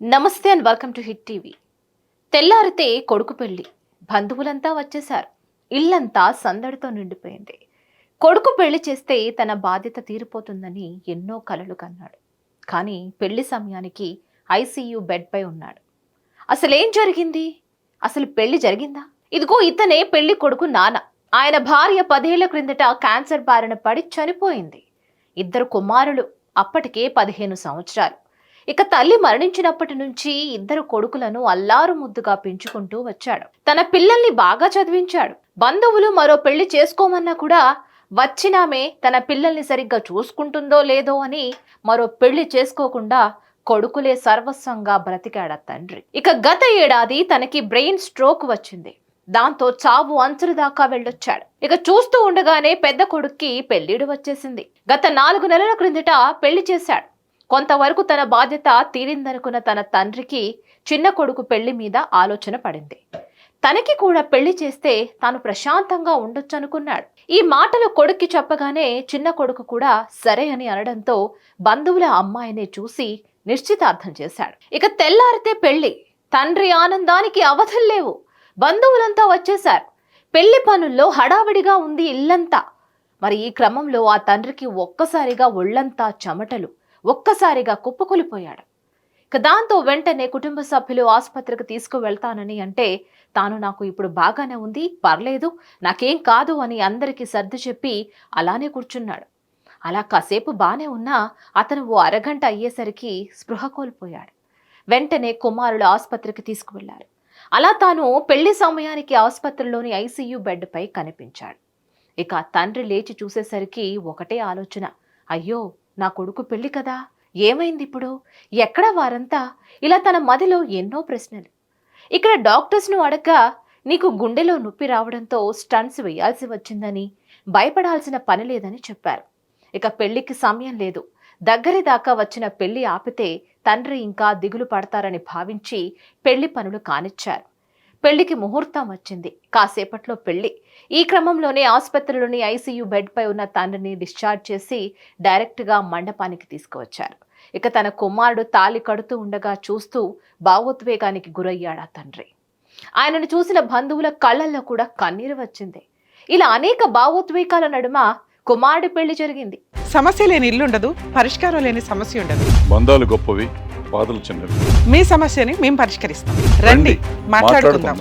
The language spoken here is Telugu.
నమస్తే and welcome to hit TV. తెల్లారితే కొడుకు పెళ్లి, బంధువులంతా వచ్చేశారు. ఇల్లంతా సందడితో నిండిపోయింది. కొడుకు పెళ్లి చేస్తే తన బాధ్యత తీరిపోతుందని ఎన్నో కలలు కన్నాడు. కానీ పెళ్లి సమయానికి ఐసీయూ బెడ్ పై ఉన్నాడు. అసలేం జరిగింది? అసలు పెళ్లి జరిగిందా? ఇదిగో ఇతనే పెళ్లి కొడుకు నాన్న. ఆయన భార్య 10 ఏళ్ల క్రిందట క్యాన్సర్ బారిన పడి చనిపోయింది. 2 కుమారులు, అప్పటికే 15 సంవత్సరాలు. ఇక తల్లి మరణించినప్పటి నుంచి 2 కొడుకులను అల్లారు ముద్దుగా పెంచుకుంటూ వచ్చాడు. తన పిల్లల్ని బాగా చదివించాడు. బంధువులు మరో పెళ్లి చేసుకోమన్నా కూడా వచ్చినామే తన పిల్లల్ని సరిగ్గా చూసుకుంటుందో లేదో అని మరో పెళ్లి చేసుకోకుండా కొడుకులే సర్వస్వంగా బ్రతికాడ తండ్రి. ఇక గత ఏడాది తనకి బ్రెయిన్ స్ట్రోక్ వచ్చింది. దాంతో చావు అంచుల దాకా వెళ్ళొచ్చాడు. ఇక చూస్తూ ఉండగానే పెద్ద కొడుక్కి పెళ్లిడు వచ్చేసింది. గత 4 నెలల క్రిందట పెళ్లి చేశాడు. కొంతవరకు తన బాధ్యత తీరిందనుకున్న తన తండ్రికి చిన్న కొడుకు పెళ్లి మీద ఆలోచన పడింది. తనకి కూడా పెళ్లి చేస్తే తాను ప్రశాంతంగా ఉండొచ్చనుకున్నాడు. ఈ మాటలు కొడుక్కి చెప్పగానే చిన్న కొడుకు కూడా సరే అని అనడంతో బంధువుల అమ్మాయినే చూసి నిశ్చితార్థం చేశాడు. ఇక తెల్లారితే పెళ్లి. తండ్రి ఆనందానికి అవధుల్లేవు. బంధువులంతా వచ్చేశారు. పెళ్లి పనుల్లో హడావిడిగా ఉంది ఇల్లంతా. మరి ఈ క్రమంలో ఆ తండ్రికి ఒక్కసారిగా ఒళ్లంతా చెమటలు, ఒక్కసారిగా కుప్పకూలిపోయాడు. ఇక దాంతో వెంటనే కుటుంబ సభ్యులు ఆసుపత్రికి తీసుకువెళ్తానని అంటే తాను నాకు ఇప్పుడు బాగానే ఉంది, పర్లేదు, నాకేం కాదు అని అందరికీ సర్ది చెప్పి అలానే కూర్చున్నాడు. అలా కాసేపు బానే ఉన్నా అతను ఓ అరగంట అయ్యేసరికి స్పృహ కోల్పోయాడు. వెంటనే కుమారులు ఆసుపత్రికి తీసుకువెళ్లారు. అలా తాను పెళ్లి సమయానికి ఆసుపత్రిలోని ఐసీయూ బెడ్ పై కనిపించాడు. ఇక తండ్రి లేచి చూసేసరికి ఒకటే ఆలోచన, అయ్యో నా కొడుకు పెళ్లి కదా, ఏమైంది ఇప్పుడు, ఎక్కడా వారంతా? ఇలా తన మదిలో ఎన్నో ప్రశ్నలు. ఇక్కడ డాక్టర్స్ను అడగ్గా నీకు గుండెలో నొప్పి రావడంతో స్టంట్స్ వేయాల్సి వచ్చిందని, భయపడాల్సిన పని లేదని చెప్పారు. ఇక పెళ్లికి సమయం లేదు. దగ్గరి దాకా వచ్చిన పెళ్లి ఆపితే తండ్రి ఇంకా దిగులు పడతారని భావించి పెళ్లి పనులు కానిచ్చారు. పెళ్లికి ముహూర్తం వచ్చింది. కాసేపట్లో పెళ్లి. ఈ క్రమంలోనే ఆసుపత్రిలోని ఐసీయూ బెడ్ పై ఉన్న తండ్రిని డిశ్చార్జ్ చేసి డైరెక్ట్గా మండపానికి తీసుకువచ్చారు. ఇక తన కుమారుడు తాళి కడుతూ ఉండగా చూస్తూ భావోద్వేగానికి గురయ్యాడు ఆ తండ్రి. ఆయనను చూసిన బంధువుల కళ్ళల్లో కూడా కన్నీరు వచ్చింది. ఇలా అనేక భావోద్వేగాల నడుమ కుమారుడి పెళ్లి జరిగింది. సమస్య లేని ఇల్లు ఉండదు, పరిష్కారం లేని సమస్య ఉండదు. బంధాలు గొప్పవి, బాధలు చిన్నవి. మీ సమస్యని మేము పరిష్కరిస్తాం. రండి, మాట్లాడుకుందాం.